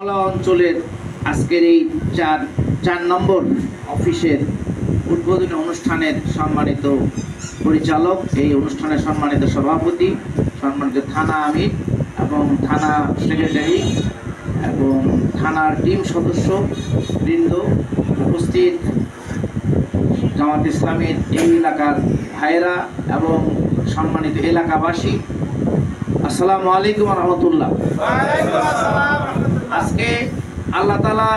অঞ্চলের আজকের এই চার নম্বর অফিসের উদ্বোধনী অনুষ্ঠানের সম্মানিত পরিচালক, এই অনুষ্ঠানের সম্মানিত সভাপতি, সম্মানিত থানা আমির এবং থানা সেক্রেটারি এবং থানার টিম সদস্য বৃন্দ, উপস্থিত জামাত ইসলামের এই এলাকার ভাইয়েরা এবং সম্মানিত এলাকাবাসী, আসসালামু আলাইকুম ওয়া রাহমাতুল্লাহ। আজকে আল্লাহ তাআলা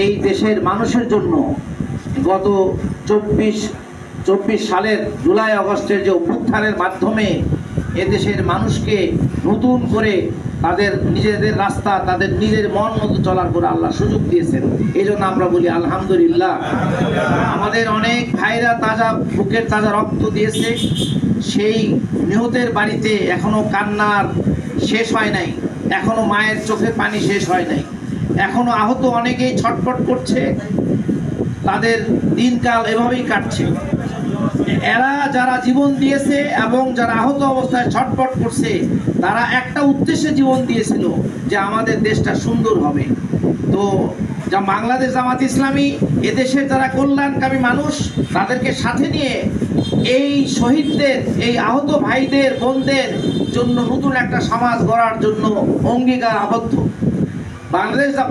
এই দেশের মানুষের জন্য গত 24 সালের জুলাই আগস্টের যে অভ্যুত্থানের মাধ্যমে এদেশের মানুষকে নতুন করে তাদের নিজেদের রাস্তা, তাদের নিজের মন মতো চলার করে আল্লাহ সুযোগ দিয়েছেন। এই জন্য আমরা বলি আলহামদুলিল্লাহ। আমাদের অনেক ভাইরা বুকের তাজা রক্ত দিয়েছে। সেই নিহতের বাড়িতে এখনো কান্নার শেষ হয় নাই, এখনো মায়ের চোখের পানি শেষ হয় নাই, এখনো আহত অনেকেই ছটফট করছে, তাদের দিনকাল এভাবেই কাটছে। এরা যারা জীবন দিয়েছে এবং যারা আহত অবস্থায় ছটফট করছে, তারা একটা উদ্দেশ্যে জীবন দিয়েছিল যে আমাদের দেশটা সুন্দর হবে। তো যা বাংলাদেশ জামাত ইসলামী এদেশের যারা কল্যাণকামী মানুষ, তাদেরকে সাথে নিয়ে এই শহীদদের, এই আহত ভাইদের বোনদের জন্য নতুন একটা সমাজ গড়ার জন্য অঙ্গীকার আবদ্ধ।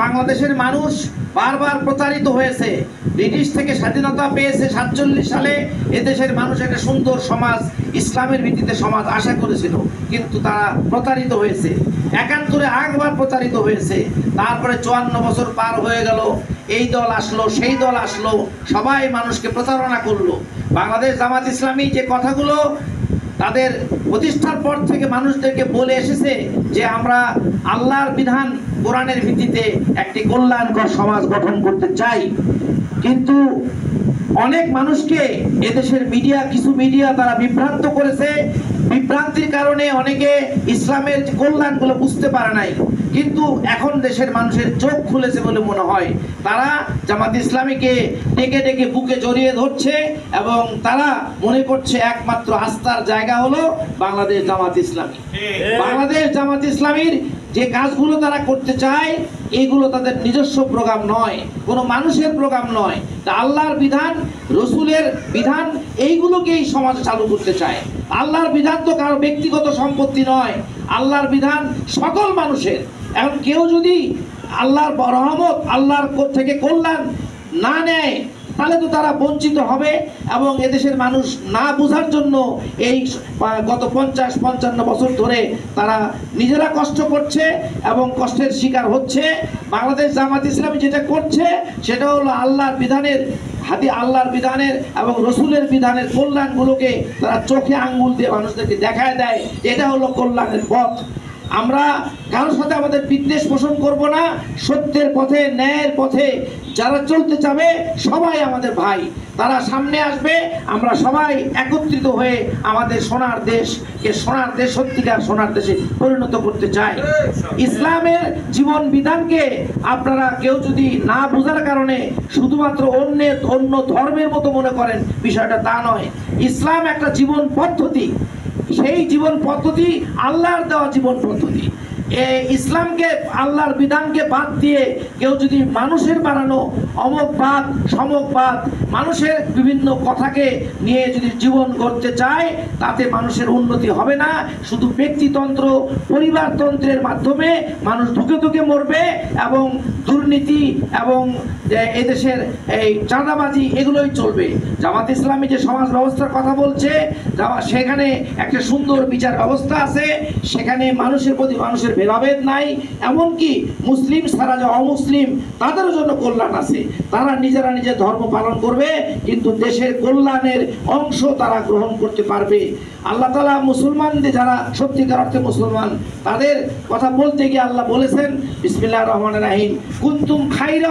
বাংলাদেশের মানুষ বারবার প্রতারিত হয়েছে। ব্রিটিশ থেকে স্বাধীনতা পেয়েছে 47 সালে। এদেশের মানুষ একটা সুন্দর সমাজ, ইসলামের ভিত্তিতে সমাজ আশা করেছিল, কিন্তু তারা প্রতারিত হয়েছে। 71-এ আরেকবার প্রতারিত হয়েছে। তারপরে 54 বছর পার হয়ে গেল, এই দল আসলো, সেই দল আসলো, সবাই মানুষকে প্রতারণা করলো। বাংলাদেশ জামাত ইসলামী যে কথাগুলো তাদের প্রতিষ্ঠার পর থেকে মানুষদেরকে বলে এসেছে যে আমরা আল্লাহর বিধান, কোরআনের ভিত্তিতে একটি কল্যাণকর সমাজ গঠন করতে চাই, কিন্তু অনেক মানুষকে এদেশের কিছু মিডিয়া তারা বিভ্রান্ত করেছে। বিভ্রান্তির কারণে অনেকে ইসলামের কল্যাণগুলো বুঝতে পারে নাই, কিন্তু এখন দেশের মানুষের চোখ খুলেছে বলে মনে হয়। তারা জামাত ইসলামীকে ডেকে ডেকে বুকে জড়িয়ে ধরছে এবং তারা মনে করছে একমাত্র আস্থার জায়গা হলো বাংলাদেশ জামাত ইসলামী। বাংলাদেশ জামাত ইসলামীর যে কাজগুলো তারা করতে চায়, এগুলো তাদের নিজস্ব প্রোগ্রাম নয়, কোনো মানুষের প্রোগ্রাম নয়। তা আল্লাহর বিধান, রসুলের বিধান, এইগুলোকে এই সমাজে চালু করতে চায়। আল্লাহর বিধান তো কারো ব্যক্তিগত সম্পত্তি নয়, আল্লাহর বিধান সকল মানুষের। এখন কেউ যদি আল্লাহর রহমত, আল্লাহর থেকে কল্যাণ না নেয়, তাহলে তো তারা বঞ্চিত হবে। এবং এদেশের মানুষ না বোঝার জন্য এই গত 50-55 বছর ধরে তারা নিজেরা কষ্ট করছে এবং কষ্টের শিকার হচ্ছে। বাংলাদেশ জামাত ইসলামী যেটা করছে সেটা হলো আল্লাহর বিধানের এবং রসুলের বিধানের কল্যাণগুলোকে তারা চোখে আঙ্গুল দিয়ে মানুষদেরকে দেখায় দেয়, এটা হলো কল্যাণের পথ। আমরা কারোর সাথে আমাদের বিদ্বেষ পোষণ করব না। সত্যের পথে, ন্যায়ের পথে যারা চলতে চাবে সবাই আমাদের ভাই, তারা সামনে আসবে। আমরা সবাই একত্রিত হয়ে আমাদের সোনার দেশকে সত্যিকার সোনার দেশে পরিণত করতে চাই। ইসলামের জীবন বিধানকে আপনারা কেউ যদি না বোঝার কারণে শুধুমাত্র অন্য ধর্মের মতো মনে করেন, বিষয়টা তা নয়। ইসলাম একটা জীবন পদ্ধতি, সেই জীবন পদ্ধতি আল্লাহর দেওয়া জীবন পদ্ধতি। ইসলামকে, আল্লাহর বিধানকে বাদ দিয়ে কেউ যদি মানুষের বানানো অমকবাদ, সমকবাদ, মানুষের বিভিন্ন কথাকে নিয়ে যদি জীবন গড়তে চায়, তাতে মানুষের উন্নতি হবে না। শুধু ব্যক্তিতন্ত্র, পরিবারতন্ত্রের মাধ্যমে মানুষ ধুকে ধুকে মরবে এবং দুর্নীতি এবং এদেশের এই চাঁদাবাজি এগুলোই চলবে। জামাত ইসলামী যে সমাজ ব্যবস্থার কথা বলছে, সেখানে একটা সুন্দর বিচার ব্যবস্থা আছে, সেখানে মানুষের প্রতি মানুষের ভেদাভেদ নাই। এমনকি মুসলিম ছাড়া যে অমুসলিম, তাদেরও জন্য কল্যাণ আছে। তারা নিজেরা নিজের ধর্ম পালন করবে, কিন্তু দেশের কল্যাণের অংশ তারা গ্রহণ করতে পারবে। আল্লাহ তাআলা মুসলমানদের, যারা সত্যিকার অর্থে মুসলমান, তাদের কথা বলতে গিয়ে আল্লাহ বলেছেন, বিসমিল্লাহির রহমানির রহিম, কুনতুম খায়রা